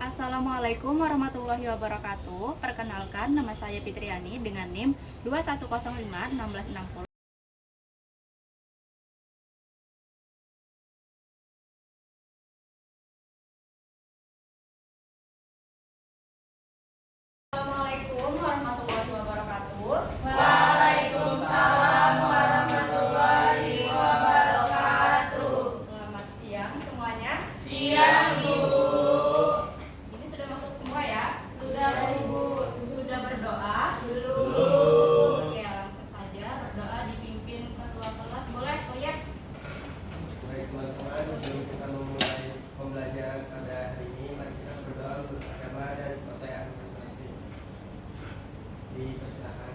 Assalamualaikum warahmatullahi wabarakatuh. Perkenalkan, nama saya Fitriani dengan NIM 21051660. Assalamualaikum warahmatullahi wabarakatuh. Waalaikumsalam warahmatullahi wabarakatuh. Selamat siang semuanya. Siang, Ibu. Ini sudah masuk semua ya? Sudah, Ibu. Sudah berdoa? Belum. Oke, langsung saja berdoa dipimpin ketua kelas. Boleh, Toyek? Baik teman-teman, sebelum kita memulai pembelajaran pada hari ini, mari kita berdoa untuk agama dan kepercayaan masing-masing. Dipersilakan.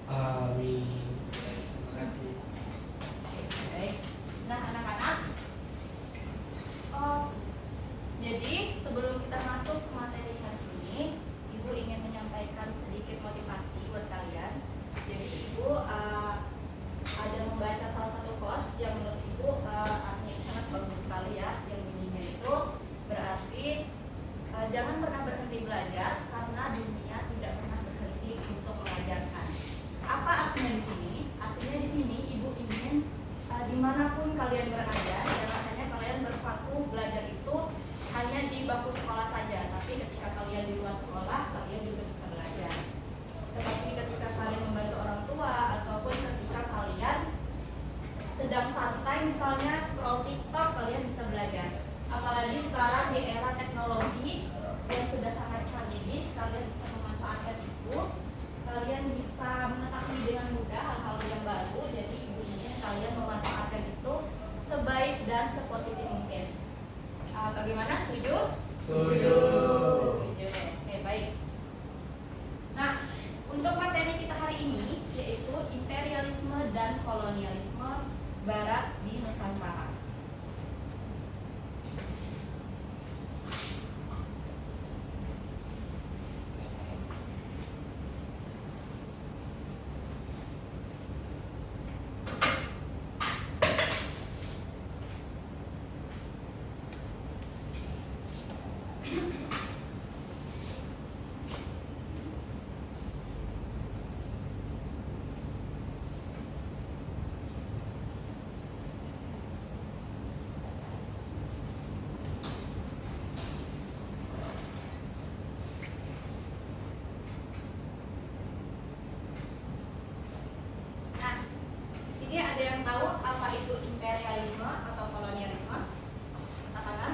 Amin. Terima kasih. Baik. Nah, anak-anak, jadi sebelum kita masuk ke materi hari ini, Ibu ingin menyampaikan sedikit motivasi buat kalian. Jadi Ibu ada membaca salah satu quotes yang menurut Ibu artinya sangat bagus sekali ya. Yang bunyinya itu berarti jangan pernah berhenti belajar karena dunia tidak pernah berhenti untuk mengajarkan. Apa artinya di sini? Artinya di sini Ibu ingin dimanapun kalian berada, jangan hanya kalian berpaku belajar itu hanya di bangku sekolah saja, tapi ketika kalian di luar sekolah, kalian juga bisa belajar. Seperti ketika kalian membantu orang tua, ataupun ketika kalian sedang santai misalnya scroll TikTok, kalian bisa belajar. Apalagi sekarang di era teknologi yang sudah sangat canggih, kalian bisa memanfaatkan itu. Kalian bisa mengetahui dengan mudah hal-hal yang baru, jadi Ibu ingin kalian memanfaatkan itu sebaik dan sepositif mungkin. Bagaimana? Setuju? Setuju. Setuju. Oke, baik. Nah, untuk materi kita hari ini yaitu imperialisme dan kolonialisme Barat di Nusantara. Nah, di sini ada yang tahu apa itu imperialisme atau kolonialisme? Angkat tangan.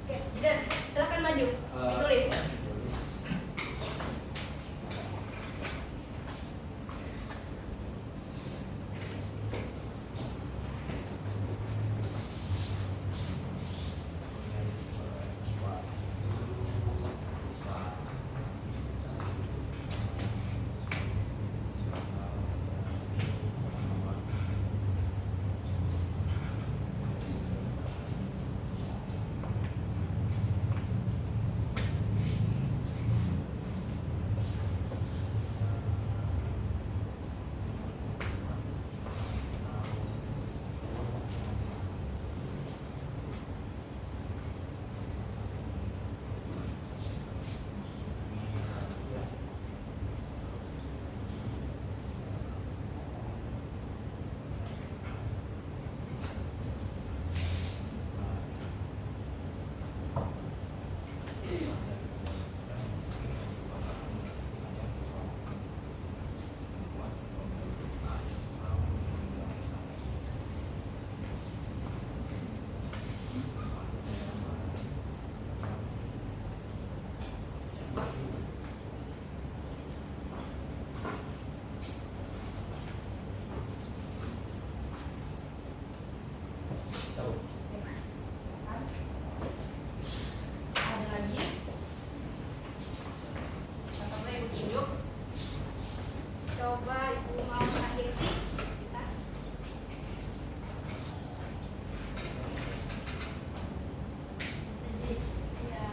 Oke, Jidan, silakan maju. Ditulis. Ada lagi? Atau Ibu tunjuk? Coba Ibu mau mengakhiri sih? Bisa? Jadi, ya.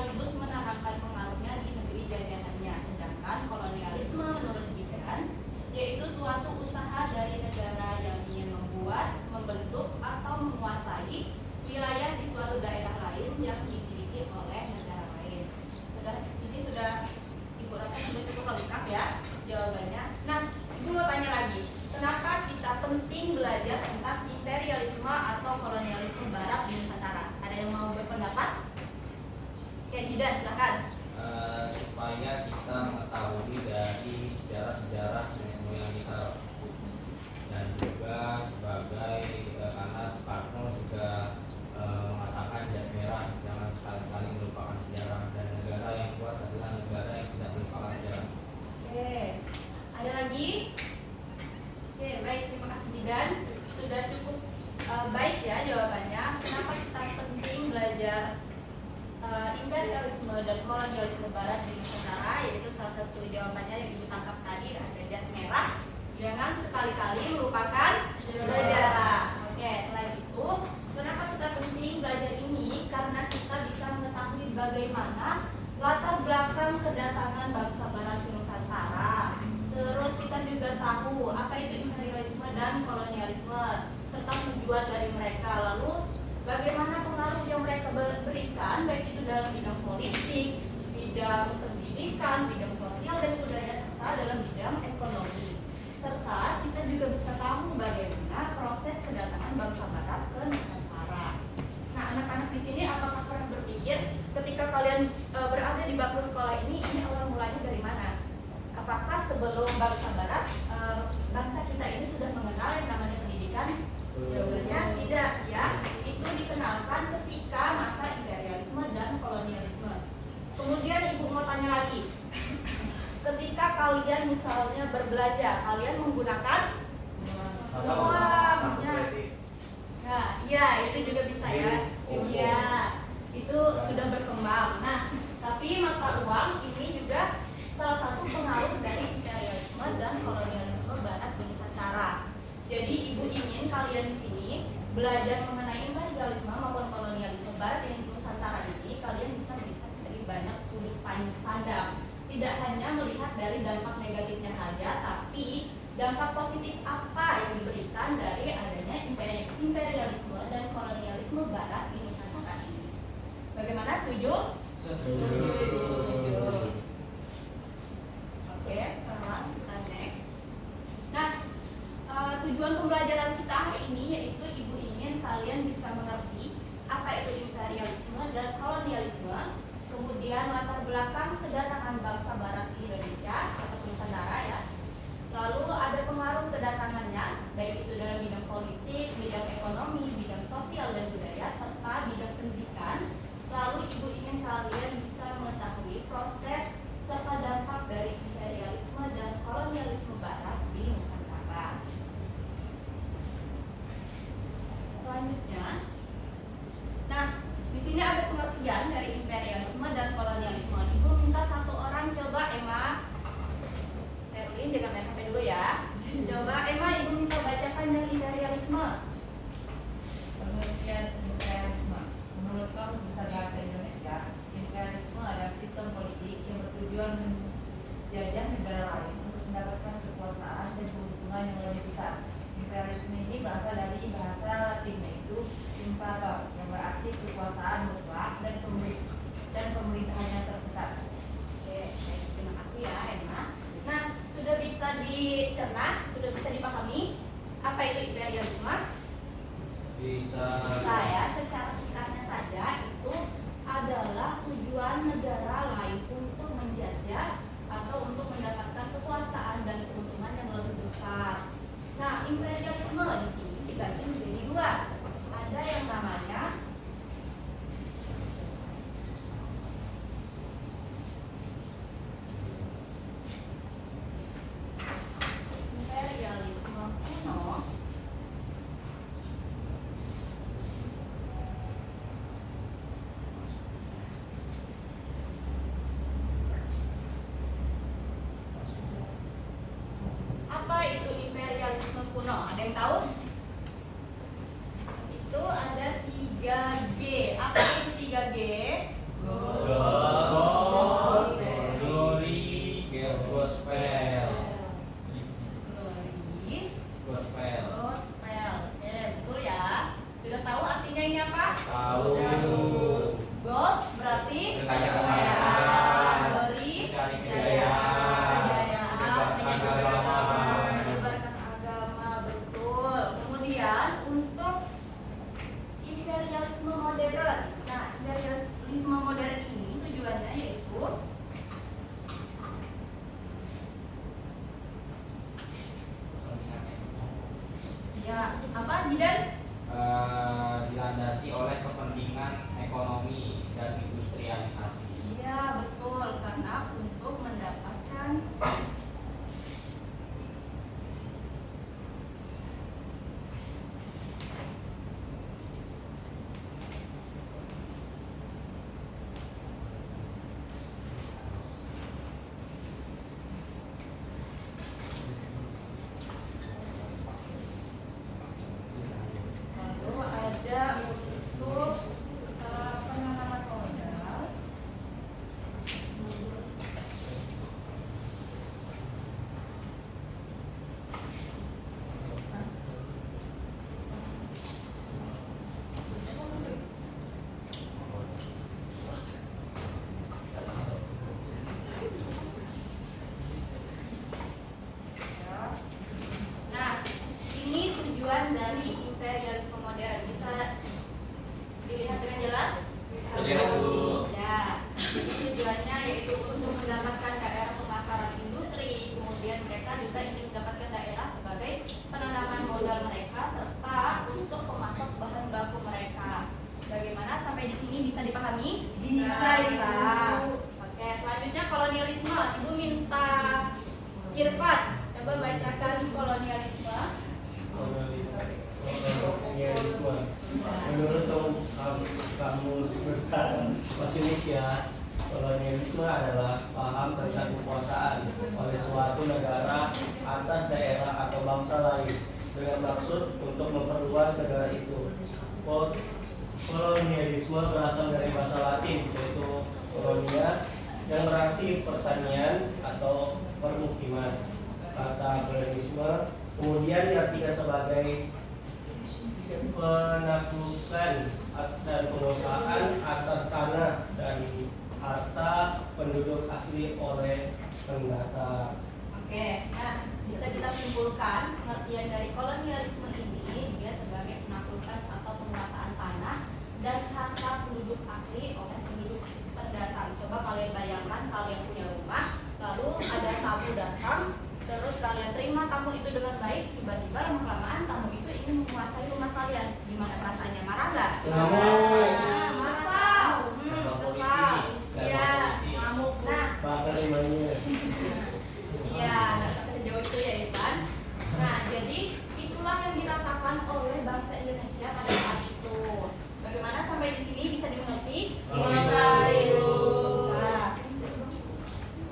sekaligus menerapkan pengaruhnya di negeri jajahannya. Sedangkan kolonialisme menurut Gibran yaitu suatu usaha dari negara yang ingin membuat, membentuk, atau menguasai wilayah di suatu daerah lain yang dimiliki oleh negara lain. Ini sudah Ibu rasa sudah cukup lengkap ya jawabannya. Nah, Ibu mau tanya lagi, kenapa kita penting belajar tentang imperialisme atau kolonialisme Barat di Nusantara? Ada yang mau berpendapat? Oke, Jidan, silakan. Supaya kita mengetahui dari sejarah-sejarah nenek moyang kita, dan juga sebagai karena Soekarno juga mengatakan jas merah jangan sekali-sekali melupakan sejarah, dan negara yang kuat adalah negara yang tidak melupakan sejarah. Oke, ada lagi? Oke, baik, terima kasih Jidan. Sudah cukup baik ya jawabannya. Kenapa kita penting belajar imperialisme dan kolonialisme Barat di Nusantara? Yaitu salah satu jawabannya yang Ibu tangkap tadi, ada jas merah jangan sekali-kali melupakan sejarah. Oke, selain itu, kenapa kita penting belajar ini? Karena kita bisa mengetahui bagaimana latar belakang kedatangan bangsa Barat ke Nusantara. Terus kita juga tahu apa itu imperialisme dan kolonialisme serta tujuan dari mereka. Lalu bagaimana pengaruh yang mereka berikan baik itu dalam bidang politik, bidang pendidikan, bidang sosial dan budaya serta dalam bidang ekonomi. Serta kita juga bisa tahu bagaimana proses kedatangan bangsa Barat ke Nusantara. Nah, anak-anak di sini apakah pernah berpikir ketika kalian berada di bangku sekolah ini awal mulanya dari mana? Apakah sebelum bangsa Barat, bangsa kita ini sudah mengenal yang namanya pendidikan? Jawabannya tidak ya. Itu dikenalkan ketika masa imperialisme dan kolonialisme. Kemudian Ibu mau tanya lagi. Ketika kalian misalnya berbelanja, kalian menggunakan uang. Nah, iya itu juga bisa ya. Iya, itu sudah berkembang. Nah, tapi mata uang ini juga salah satu pengaruh dari imperialisme dan kolonialisme Barat di Nusantara. Jadi Ibu ingin kalian di sini belajar mengenai imperialisme maupun kolonialisme Barat di Nusantara ini, kalian bisa melihat dari banyak sudut pandang. Tidak hanya melihat dari dampak negatifnya saja, tapi dampak positif apa yang diberikan dari adanya imperialisme dan kolonialisme Barat di Nusantara ini. Bagaimana, setuju? Setuju. Oke, sekarang kita next. Nah, tujuan pembelajaran kita hari ini yaitu Ibu ingin kalian bisa mengerti apa itu imperialisme dan kolonialisme, kemudian latar belakang kedatangan bangsa Barat di Indonesia atau Nusantara ya. Lalu ada pengaruh kedatangannya, baik itu dalam bidang politik, bidang ekonomi, bidang sosial dan budaya, serta bidang pendidikan. Lalu Ibu ingin kalian bisa mengetahui proses serta dampak dari imperialisme dan kolonialisme Barat di Nusantara. Selanjutnya, nah di sini ada pengertian dari imperialisme dan kolonialisme. Ibu minta satu orang coba Emma, Erlin jangan main HP dulu ya. Coba Emma, Ibu minta bacakan yang imperialisme. Pengertian imperialisme menurut Kamus Besar Bahasa Indonesia, imperialisme adalah sistem politik yang bertujuan menjajah negara lain untuk mendapatkan kekuasaan dan keuntungan yang lebih besar. Imperialisme ini berasal dari bahasa Latin yaitu imperator, yang berarti kekuasaan mutlak dan pemerintahannya terpusat. Oke, baik, terima kasih ya Emma. Nah, sudah bisa dicerna, sudah bisa dipahami apa itu imperialisme? Bisa Ya, secara singkatnya saja itu adalah tujuan negara lain untuk menjajah atau untuk mendapatkan kekuasaan dan keuntungan yang lebih besar. Nah, imperialisme di sini dibagi menjadi dua. Ada yang namanya imperialisme kuno. Apa itu imperialisme kuno? Ada yang tahu? Itu ada 3G. Apa itu 3G? God. dan dilandasi oleh kepentingan ekonomi dan industrialisasi. iya betul, karena untuk mendapatkan lalu ada untuk penanaman modal. Nah, ini tujuan dari imperialisme modern. Bisa dilihat dengan jelas? Terlihat, Bu. Ya, jadi tujuannya yaitu untuk mendapatkan daerah pemasaran industri, kemudian mereka juga ingin mendapatkan daerah sebagai penanaman modal mereka serta untuk pemasok bahan baku mereka. Bagaimana sampai di sini bisa dipahami? Bisa. Oke, selanjutnya kolonialisme. Ibu minta Irfan coba bacakan kolonialisme. Kolonialisme menurut Kamus Besar Bahasa Indonesia, kolonialisme adalah paham tentang kekuasaan oleh suatu negara atas daerah atau bangsa lain dengan maksud untuk memperluas negara itu. Kolonialisme berasal dari bahasa Latin yaitu kolonia yang berarti pertanian atau permukiman. Kata kolonialisme kemudian diartikan sebagai penaklukan dan penguasaan atas tanah dan harta penduduk asli oleh pendatang. Oke, nah bisa kita simpulkan pengertian dari kolonialisme ini dia sebagai penaklukan atau penguasaan tanah dan harta penduduk asli oleh penduduk pendatang. Coba kalian bayangkan kalian punya rumah, lalu ada tamu datang, terus kalian terima tamu itu dengan baik, tiba-tiba lama-kelamaan tamu itu ingin menguasai rumah kalian. Gimana perasaannya? Marah nggak? Nah, masal, kesal, iya, ngamuk. Nah, Bahkan rumahnya iya, nggak sampai sejauh itu ya Ivan. Nah, jadi itulah yang dirasakan oleh bangsa Indonesia pada saat itu. Bagaimana sampai di sini bisa dimengerti? Bisa. Bisa.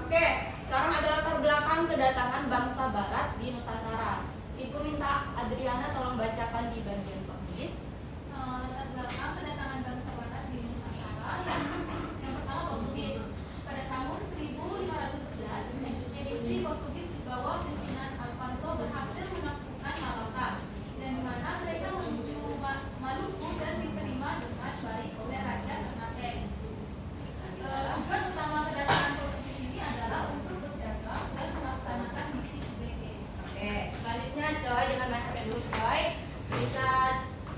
Oke, sekarang ada latar belakang kedatangan bangsa Barat di Nusantara. Ibu minta Adriana tolong bacakan di bagian penulis. Latar belakang kedatangan bangsa Barat di Nusantara yang pertama Portugis. Pada tahun 1511, ekspedisi Portugis di bawah pimpinan Alfonso berhasil menaklukkan Malaka, dan di mana mereka menuju Maluku dan diterima dengan baik oleh Raja Ternate. Tujuan utama kedatangan Portugis ini adalah untuk berdagang dan melaksanakan misi sebagai Oke, selanjutnya Coy, jangan main HP dulu Coy. Bisa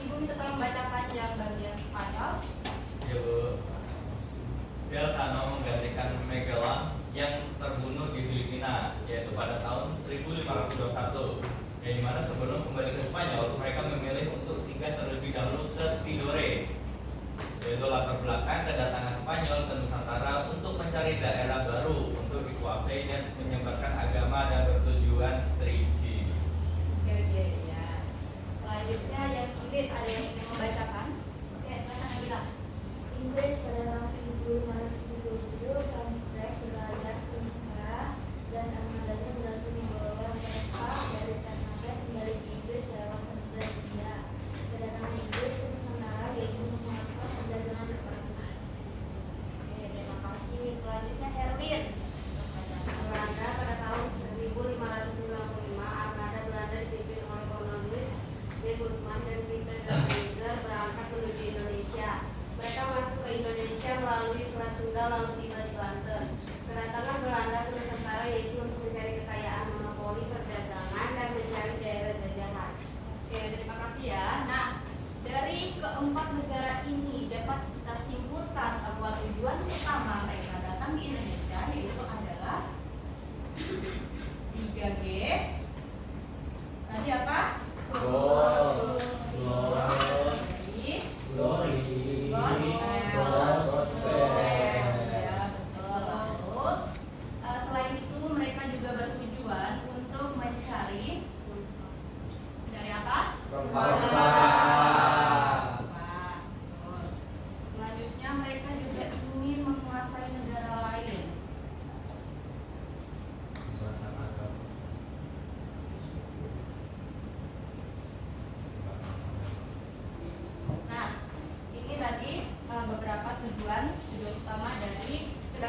Ibu minta tolong bacakan yang bagian Spanyol. Ya, Bu. Deltano menggantikan Magellan yang terbunuh di Filipina, yaitu pada tahun 1521. Yang dimana sebelum kembali ke Spanyol, mereka memilih untuk singgah terlebih dahulu ke Tidore. Yaitu latar belakang kedatangan Spanyol ke Nusantara untuk mencari daerah baru untuk dikuasai dan menyebarkan agama dan bertujuan strategi. Ya. Selanjutnya yang Inggris, ada yang ingin membacakan? Oke, silakan Nabila. Inggris pada tahun 1527 Francis berlayar ke Nusantara dan armadanya berhasil membawa mereka dari Ternate kembali ke Inggris lewat Samudra Hindia. Kedatangan Inggris ke Nusantara yaitu untuk mengakses perdagangan perang. Oke, terima kasih. Selanjutnya Herwin. Belanda pada tahun 1595 armada Belanda dipimpin oleh Cornelius de Guzman dan Peter de Keyser berangkat menuju Indonesia. Mereka masuk ke Indonesia melalui Selat Sunda lalu tiba di Banten. Kedatangan Belanda ke Nusantara yaitu untuk mencari kekayaan monopoli perdagangan dan mencari daerah jajahan. Oke, terima kasih ya. Nah, dari keempat negara ini dapat kita simpulkan bahwa tujuan utama mereka datang di Indonesia yaitu adalah 3G. Tadi apa? Gold,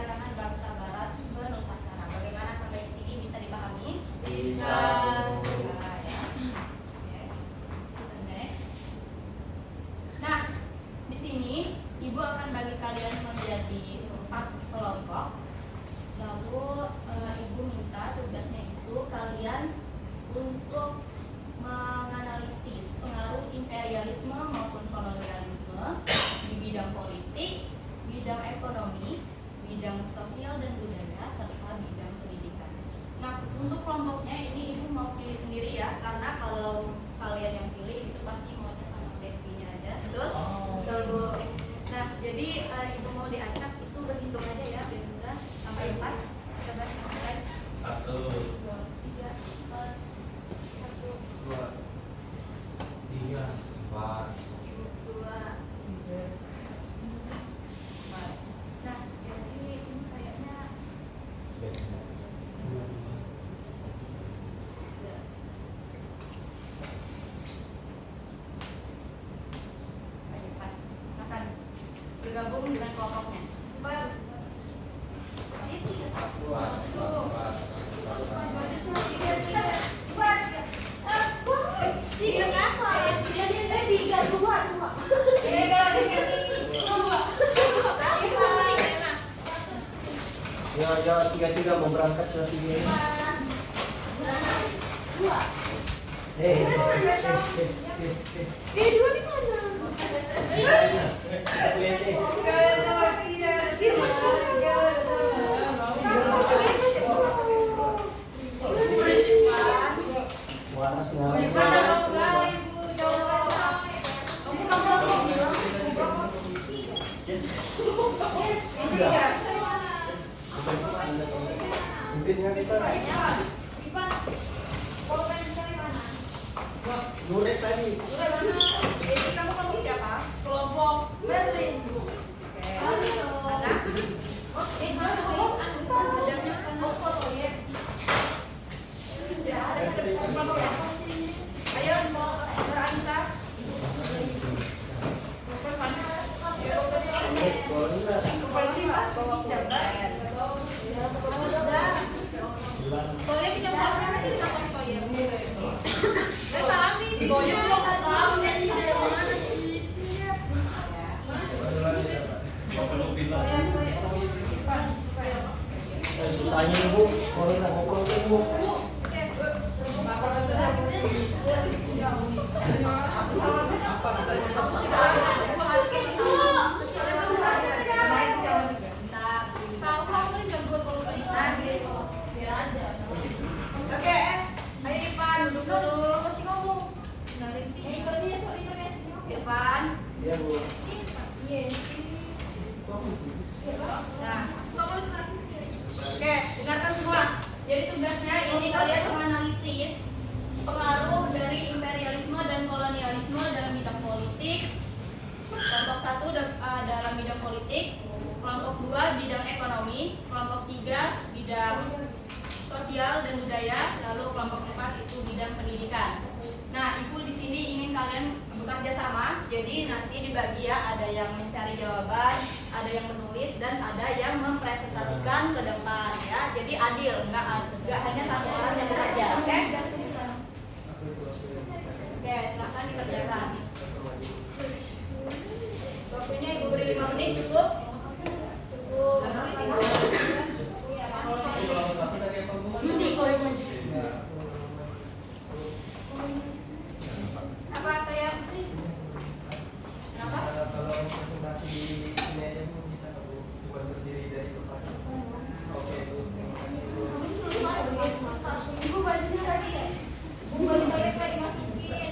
Kedatangan Bangsa Barat ke Nusantara. Bagaimana sampai di sini bisa dipahami? Bisa. Nah, ya. Oke. Kita next. Nah, di sini Ibu akan bagi kalian menjadi 4 kelompok. Lalu Ibu minta tugasnya itu kalian untuk menganalisis pengaruh imperialisme maupun kolonialisme di bidang politik, bidang ekonomi, bidang sosial dan budaya, serta bidang pendidikan. Nah, untuk kelompoknya ini Ibu mau pilih sendiri ya, karena kalau kalian yang pilih itu pasti maunya sama bestinya aja, betul? Betul, Bu. Nah, jadi Ibu mau diacak itu berhitung aja ya, benar sampai 4. Coba selesai. 1, 2, 3, 4, 1, 2, 3, 4. 2. Nah, jadi ini kayaknya ayo pas akan bergabung dengan kelompoknya. Ya, 3 mau berangkat ke sini. Waras Nurek tadi. Jadi kamu kelompok siapa? Kelompok Berlin. Oke. Anak? Ayo, beranisa. Bawa kuliah. Soalnya pinjam HP kan jadi dapat soalnya. Kami goyang dong kami dan saya mana sih? Susahnya Bu, kalau nggak ngobrol tuh Bu. Tahu kamu nih jam 2 kalau biar aja. Oke, ayo Irfan duduk dulu. Masih ngomong. Narik sih. Itu dia sorry guys. Irfan. Iya Bu. Iya. Nah, Kamu lagi sendiri. oke, dengarkan semua. Jadi tugasnya ini kalian menganalisis pengaruh dari imperialisme dan kolonialisme dalam bidang politik. Kelompok 1 dalam bidang politik, kelompok 2 bidang ekonomi, kelompok 3 bidang sosial dan budaya, lalu kelompok 4 itu bidang pendidikan. Nah, Ibu di sini ingin kalian bekerja sama. Jadi nanti dibagi ya, ada yang mencari jawaban, ada yang menulis dan ada yang mempresentasikan ke depan ya. Jadi adil, nggak hanya satu orang yang bekerja. Oke? Oke, silahkan dikerjakan. Waktunya Ibu beri 5 menit cukup. Apa kayak sih? Kenapa? Kalau presentasi ini aja Bu bisa nggak Bu? Bukan berdiri dari tempat. Oke Bu, terima kasih Bu. Ibu bajunya tadi ya? Bukan toilet kayak dimasukin.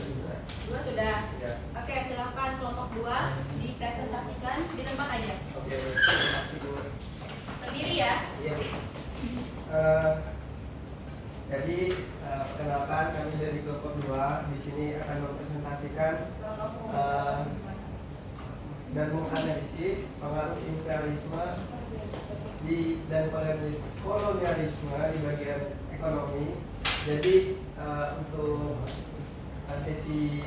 selesai. Dua sudah. Ya. Oke, silakan kelompok 2 dipresentasikan di tempat aja. Oke, terima kasih Bu. Terdiri ya. Iya. Jadi perkenalkan kami dari kelompok 2 di sini akan mempresentasikan dan menganalisis pengaruh imperialisme dan kolonialisme di bagian ekonomi. Jadi untuk sesi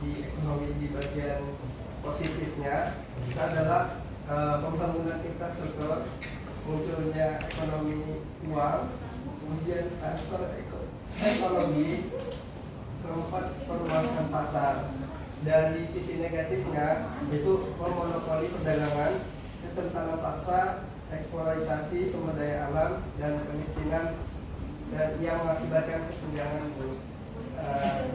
di ekonomi di bagian positifnya itu adalah pembangunan infrastruktur, munculnya ekonomi uang, kemudian transfer ekologi, keempat perluasan pasar. Dan di sisi negatifnya itu memonopoli perdagangan, sistem tanam paksa, eksploitasi sumber daya alam, dan kemiskinan dan yang mengakibatkan kesenjangan.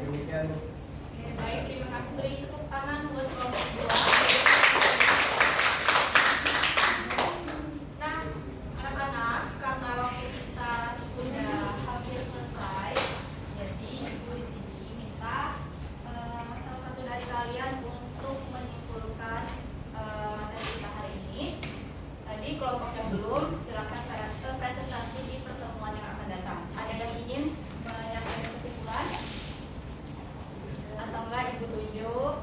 Demikian. Oke, baik, terima kasih. Beri tepuk tangan buat kelompok 2. Nah, anak-anak, karena waktu kita sudah hampir selesai, jadi Ibu di sini minta salah satu dari kalian untuk menyimpulkan materi kita hari ini. Tadi kelompok yang belum, silakan presentasi di pertemuan yang akan datang. Ada yang ingin menyampaikan kesimpulan? Atau enggak Ibu tunjuk?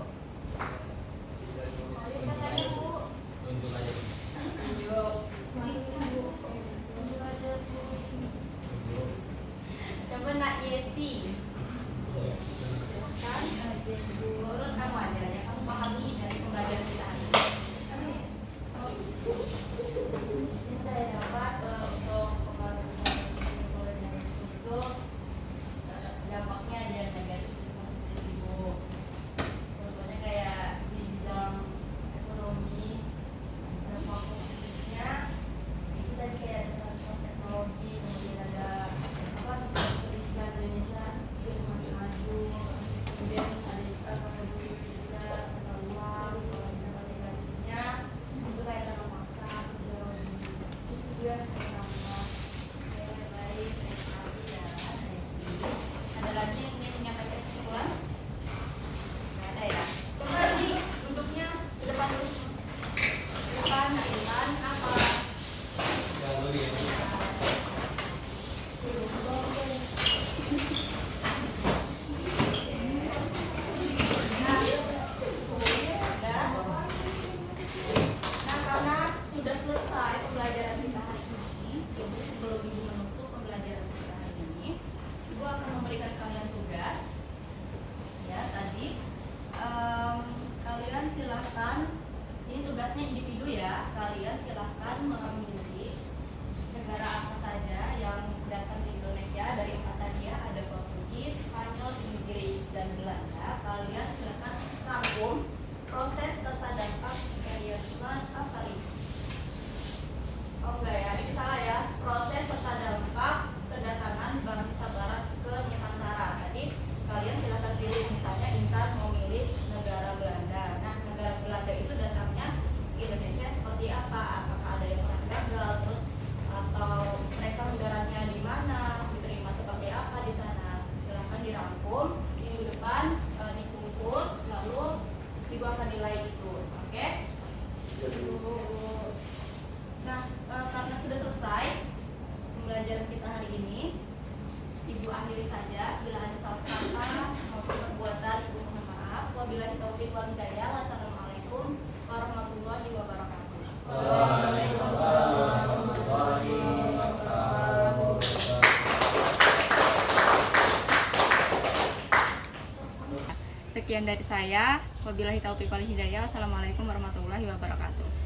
Tunjuk aja. Tunjuk. Tunjuk aja Bu. Coba Nak Yesi. Kan? Menurut kamu aja yang kamu pahami dari pembelajaran kita hari ini. Saya dapat untuk pengaruh kolonialisme itu dampaknya ada yang negatif maksudnya Ibu. Contohnya kayak di bidang ekonomi, dampak positifnya itu tadi kayak ada transfer teknologi, kemudian ada pendidikan Indonesia juga semakin maju, kemudian ada teknologi juga peluang, kalau negatifnya itu kayak tanam paksa, terus juga saya tambah. Oke, baik, terima kasih ya. Ada lagi yang ingin menyampaikan kesimpulan? Nggak ada ya? Kembali duduknya ke depan dulu. Ke depan, Nailan, apa? Jangan dulu ya. Nah, karena sudah selesai pembelajaran kita hari ini, jadi sebelum Ibu menutup pembelajaran kita hari ini, Ibu akan memberikan kalian tugas. Ya, tadi kalian silahkan, ini tugasnya individu ya, kalian silahkan memilih negara apa saja yang datang di Indonesia. Dari 4 tadi ya, ada Portugis, Spanyol, Inggris, dan Belanda. Kalian silahkan rangkum proses serta dampak imperialisme apa ini? Oh enggak ya, ini salah ya. Proses serta dampak kedatangan bangsa Barat ke Nusantara. Tadi kalian silahkan pilih, misalnya Intan mau milih negara Belanda. Nah, negara Belanda itu datangnya ke Indonesia seperti apa? Apakah ada yang pernah gagal, terus atau mereka negaranya di mana, diterima seperti apa di sana? Silahkan dirangkum. Minggu depan dikumpul, lalu Ibu akan nilai itu, oke? Nah, karena sudah selesai pembelajaran kita hari ini, Ibu akhiri saja. Bila ada salah kata maupun perbuatan, Ibu mohon maaf. Wabillahi taufiq wal hidayah. Wassalamualaikum warahmatullahi wabarakatuh. Waalaikumsalam warahmatullahi wabarakatuh. Sekian dari saya. Wabillahi taufiq wal hidayah. Wassalamualaikum warahmatullahi wabarakatuh.